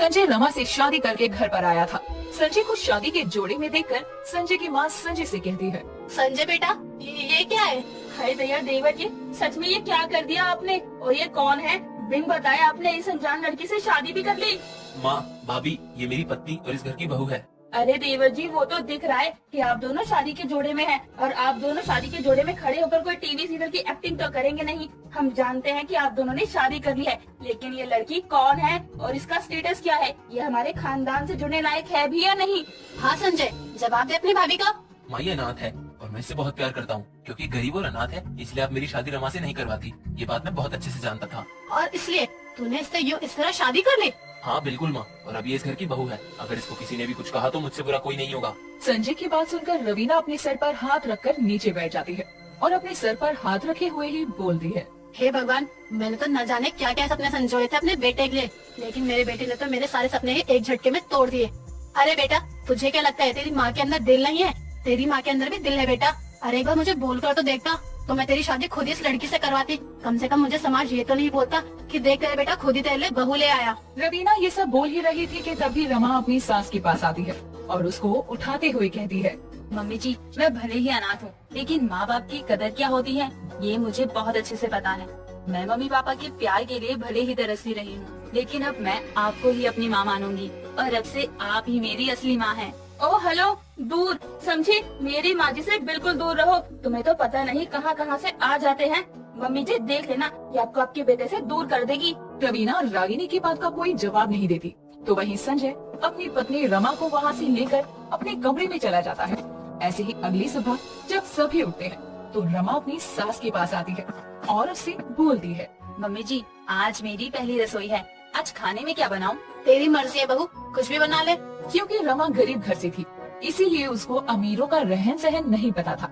संजय रमा से शादी करके घर पर आया था। संजय को शादी के जोड़े में देखकर संजय की माँ संजय से कहती है, संजय बेटा ये क्या है? हाय दया देवर जी, सच में ये क्या कर दिया आपने? और ये कौन है? बिन बताए आपने इस अनजान लड़की से शादी भी कर ली। माँ, भाभी, ये मेरी पत्नी और इस घर की बहू है। अरे देवर जी, वो तो दिख रहा है कि आप दोनों शादी के जोड़े में हैं और आप दोनों शादी के जोड़े में खड़े होकर कोई टीवी सीरियल की एक्टिंग तो करेंगे नहीं। हम जानते हैं कि आप दोनों ने शादी कर ली है, लेकिन ये लड़की कौन है और इसका स्टेटस क्या है? ये हमारे खानदान से जुड़ने लायक है भी या नहीं? हाँ संजय, जवाब दे अपनी भाभी का। माँ, ये अनाथ है और मैं इससे बहुत प्यार करता हूँ, क्योंकि गरीब और अनाथ है इसलिए आप मेरी शादी रमा से नहीं करवाती। ये बात मैं बहुत अच्छे से जानता था। और इसलिए तूने इससे इस तरह शादी कर ली? हाँ बिल्कुल माँ, और अभी इस घर की बहू है। अगर इसको किसी ने भी कुछ कहा तो मुझसे बुरा कोई नहीं होगा। संजय की बात सुनकर रवीना अपने सर पर हाथ रखकर नीचे बैठ जाती है और अपने सर पर हाथ रखे हुए ही बोलती है, हे भगवान, मैंने तो न जाने क्या क्या सपने संजोए थे अपने बेटे के लिए, लेकिन मेरे बेटे ने तो मेरे सारे सपने ही एक झटके में तोड़ दिए। अरे बेटा, तुझे क्या लगता है तेरी माँ के अंदर दिल नहीं है? तेरी माँ के अंदर भी दिल है बेटा। अरे एक बार मुझे बोल कर तो देखता, तो मैं तेरी शादी खुद ही इस लड़की से करवाती। कम से कम मुझे समाज ये तो नहीं बोलता कि देख तेरे बेटा खुद ही तेरे लिए बहू ले आया। रवीना ये सब बोल ही रही थी कि तभी रमा अपनी सास के पास आती है और उसको उठाते हुए कहती है, मम्मी जी, मैं भले ही अनाथ हूँ, लेकिन माँ बाप की कदर क्या होती है ये मुझे बहुत अच्छे से पता है। मैं मम्मी पापा के प्यार के लिए भले ही तरसती रही हूँ, लेकिन अब मैं आपको ही अपनी माँ मानूंगी और अब से आप ही मेरी असली माँ हैं। ओह हेलो, दूर समझी, मेरी माँ जी से बिल्कुल दूर रहो। तुम्हें तो पता नहीं कहाँ कहाँ से आ जाते हैं। मम्मी जी देख लेना, ये आपको आपके बेटे से दूर कर देगी। रवीना रागिनी की बात का कोई जवाब नहीं देती, तो वहीं संजय अपनी पत्नी रमा को वहाँ से लेकर अपने कमरे में चला जाता है। ऐसे ही अगली सुबह जब सभी उठते हैं तो रमा अपनी सास के पास आती है और उससे बोलती है, मम्मी जी, आज मेरी पहली रसोई है, आज खाने में क्या बनाऊं? तेरी मर्जी है बहू, कुछ भी बना ले। क्योंकि रमा गरीब घर से थी, इसीलिए उसको अमीरों का रहन सहन नहीं पता था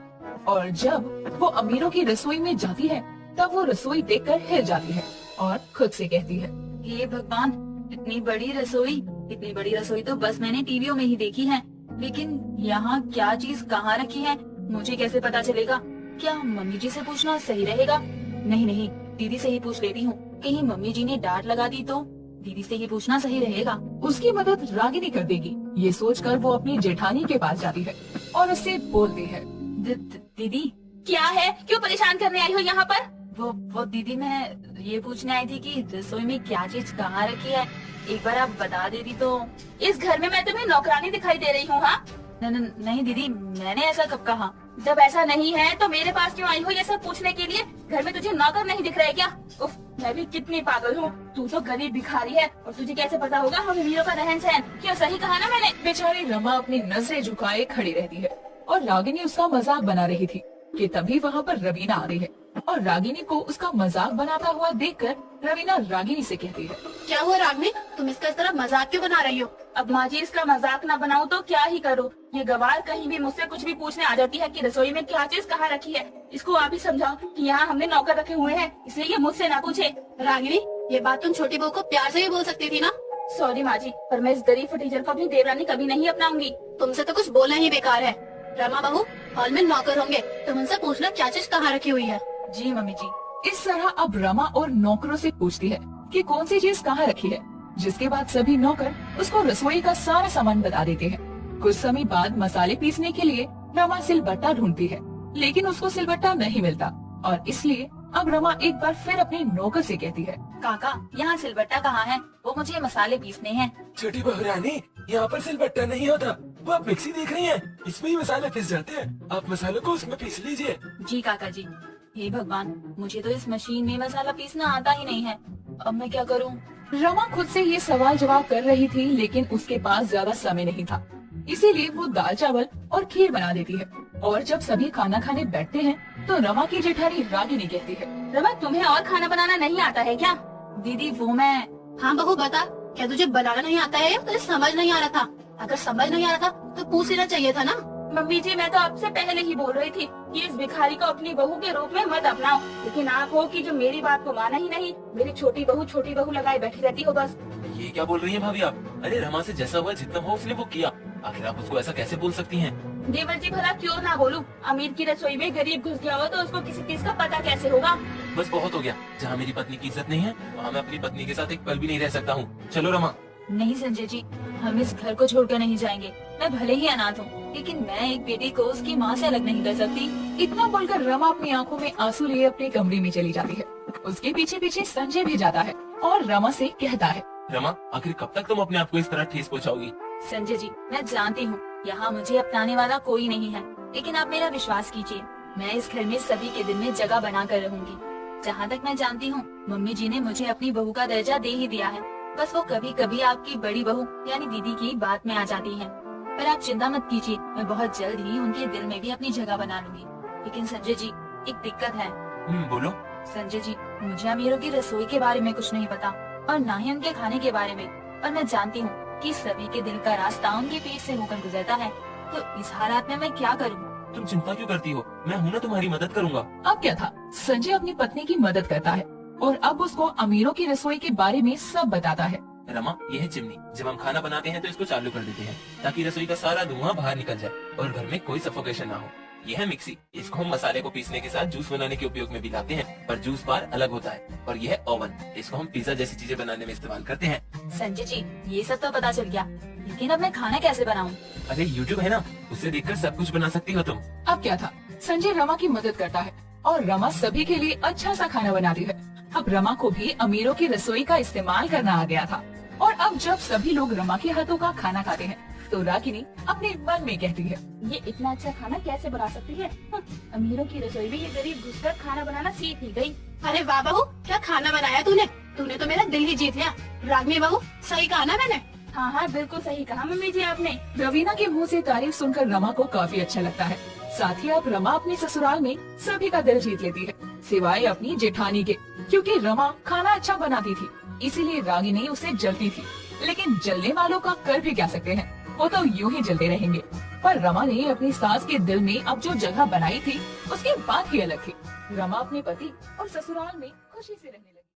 और जब वो अमीरों की रसोई में जाती है तब वो रसोई देखकर हिल जाती है और खुद से कहती है, हे भगवान, इतनी बड़ी रसोई तो बस मैंने टीवियों में ही देखी है, लेकिन यहाँ क्या चीज कहाँ रखी है मुझे कैसे पता चलेगा? क्या मम्मी जी से पूछना सही रहेगा? नहीं, दीदी से ही पूछ लेती हूँ, कहीं मम्मी जी ने डांट लगा दी तो दीदी से ही पूछना सही रहेगा। उसकी मदद रागिनी कर देगी, ये सोचकर वो अपनी जेठानी के पास जाती है और उससे बोलती है, दीदी क्या है, क्यों परेशान करने आई हो यहाँ पर? वो दीदी, मैं ये पूछने आई थी कि रसोई में क्या चीज कहाँ रखी है, एक बार आप बता देती तो। इस घर में मैं तुम्हें नौकरानी दिखाई दे रही हूँ? हाँ नहीं दीदी, मैंने ऐसा कब कहा? जब ऐसा नहीं है तो मेरे पास क्यों आई हो ये सब पूछने के लिए? घर में तुझे नौकर नहीं दिख रहा है क्या? उफ, मैं भी कितनी पागल हूँ। तू तो गरीब भिखारी है और तुझे कैसे पता होगा हम अमीरों का रहन सहन? क्यों, सही कहा ना मैंने? बेचारी रमा अपनी नजरें झुकाए खड़ी रहती है और रागिनी उसका मजाक बना रही थी कि तभी वहाँ पर रवीना आ रही है और रागिनी को उसका मजाक बनाता हुआ देखकर रवीना रागिनी से कहती है, क्या हुआ रागिनी, तुम इसका इस तरह मजाक क्यों बना रही हो? अब माँ जी, इसका मजाक ना बनाऊं तो क्या ही करूँ? ये गवार कहीं भी मुझसे कुछ भी पूछने आ जाती है कि रसोई में क्या चीज कहाँ रखी है। इसको आप ही समझाओ कि यहाँ हमने नौकर रखे हुए हैं, इसलिए ये मुझसे ना पूछे। रागिनी, ये बात तुम छोटी बहू को प्यार से भी बोल सकती थी ना? सॉरी माँ जी, पर मैं इस गरीब फटीचर को अपनी देवरानी कभी नहीं अपनाऊंगी। तुमसे तो कुछ बोलना ही बेकार है। रमा बहू, हॉल में नौकर होंगे, तुम उनसे पूछना क्या चीज कहाँ रखी हुई है। जी मम्मी जी। इस तरह अब रमा और नौकरों से पूछती है कि कौन सी चीज कहाँ रखी है, जिसके बाद सभी नौकर उसको रसोई का सारा सामान बता देते हैं। कुछ समय बाद मसाले पीसने के लिए रमा सिलबट्टा ढूंढती है, लेकिन उसको सिलबट्टा नहीं मिलता और इसलिए अब रमा एक बार फिर अपने नौकर से कहती है, काका, यहाँ सिलबट्टा कहाँ है? वो मुझे मसाले पीसने हैं। छोटी बहू रानी, यहाँ पर सिलबट्टा नहीं होता, वो आप मिक्सी देख रही हैं, इसमें ही मसाले पिस जाते हैं। आप मसालों को उसमें पीस लीजिए। जी काका जी। हे भगवान, मुझे तो इस मशीन में मसाला पीसना आता ही नहीं है, अब मैं क्या करूँ? रमा खुद से ये सवाल जवाब कर रही थी, लेकिन उसके पास ज्यादा समय नहीं था, इसीलिए वो दाल चावल और खीर बना देती है। और जब सभी खाना खाने बैठते हैं तो रमा की जेठानी रागिनी कहती है, रमा, तुम्हें और खाना बनाना नहीं आता है क्या? दीदी वो मैं। हाँ बहू बता, क्या तुझे बनाना नहीं आता है या तुझे समझ नहीं आ रहा था? अगर समझ नहीं आ रहा था तो पूछ लेना चाहिए था ना। मम्मी जी, मैं तो आपसे पहले ही बोल रही थी कि इस भिखारी को अपनी बहू के रूप में मत अपनाओ, लेकिन आप हो कि जो मेरी बात को माना ही नहीं। मेरी छोटी बहू लगाए बैठी रहती हो बस। ये क्या बोल रही हैं भाभी आप? अरे रमा से जैसा हुआ जितना हुआ उसने वो किया, आखिर आप उसको ऐसा कैसे बोल सकती हैं? देवर जी, भला क्यों ना बोलूं? अमीर की रसोई में गरीब घुस गया हो तो उसको किसी चीज का पता कैसे होगा? बस बहुत हो गया, जहाँ मेरी पत्नी की इज्जत नहीं है वहाँ मैं अपनी पत्नी के साथ एक पल भी नहीं रह सकता हूँ। चलो रमा। नहीं संजय जी, हम इस घर को छोड़कर नहीं जाएंगे। मैं भले ही अनाथ हूँ, लेकिन मैं एक बेटी को उसकी माँ से अलग नहीं कर सकती। इतना बोलकर रमा अपनी आंखों में आंसू लिए अपने कमरे में चली जाती है। उसके पीछे पीछे संजय भी जाता है और रमा से कहता है, रमा, आखिर कब तक तुम अपने आप को इस तरह ठेस पहुंचाओगी? संजय जी, मैं जानती हूँ यहाँ मुझे अपनाने वाला कोई नहीं है, लेकिन आप मेरा विश्वास कीजिए, मैं इस घर में सभी के दिल में जगह बना कर रहूंगी। जहाँ तक मैं जानती हूँ, मम्मी जी ने मुझे अपनी बहू का दर्जा दे ही दिया है। बस वो कभी कभी आपकी बड़ी बहू यानी दीदी की बात में आ जाती हैं। पर आप चिंता मत कीजिए, मैं बहुत जल्द ही उनके दिल में भी अपनी जगह बना लूंगी। लेकिन संजय जी, एक दिक्कत है। बोलो। संजय जी, मुझे अमीरों की रसोई के बारे में कुछ नहीं पता और न ही उनके खाने के बारे में, और मैं जानती हूँ कि सभी के दिल का रास्ता उनके पेट से होकर गुजरता है। तो इस हालात में मैं क्या करूँ? तुम चिंता क्यों करती हो? मैं हूँ ना, तुम्हारी मदद करूँगा। अब क्या था, संजय अपनी पत्नी की मदद करता है और अब उसको अमीरों की रसोई के बारे में सब बताता है। रमा, यह है चिमनी। जब हम खाना बनाते हैं तो इसको चालू कर देते हैं ताकि रसोई का सारा धुआं बाहर निकल जाए और घर में कोई सफोकेशन ना हो। यह है मिक्सी। इसको हम मसाले को पीसने के साथ जूस बनाने के उपयोग में भी लाते हैं, पर जूस बार अलग होता है। और यह है ओवन। इसको हम पिज्जा जैसी चीजें बनाने में इस्तेमाल करते हैं। संजय जी, ये सब तो पता चल गया, लेकिन अब मैं खाना कैसे बनाऊँ? अरे यूट्यूब है ना, उससे देखकर सब कुछ बना सकती हो तुम। अब क्या था, संजय रमा की मदद करता है और रमा सभी के लिए अच्छा सा खाना बनाती है। अब रमा को भी अमीरों की रसोई का इस्तेमाल करना आ गया था और अब जब सभी लोग रमा के हाथों का खाना खाते हैं तो रागिनी अपने मन में कहती है, ये इतना अच्छा खाना कैसे बना सकती है? अमीरों की रसोई में ये गरीब घुसकर खाना बनाना सीख ही गई। अरे वाह बहू, क्या खाना बनाया तूने। तूने तो मेरा दिल ही जीत लिया। रागनी बहू, सही कहा ना मैंने? हाँ हाँ, बिल्कुल सही कहा मम्मी जी आपने। रवीना के मुंह से तारीफ सुनकर रमा को काफी अच्छा लगता है। साथ ही अब रमा अपने ससुराल में सभी का दिल जीत लेती है, सिवाय अपनी जेठानी के, क्योंकि रमा खाना अच्छा बनाती थी, इसीलिए रागिनी उसे जलती थी। लेकिन जलने वालों का कर भी क्या सकते हैं, वो तो यूं ही जलते रहेंगे। पर रमा ने अपनी सास के दिल में अब जो जगह बनाई थी उसकी बात ही अलग थी। रमा अपने पति और ससुराल में खुशी से रहने लगी।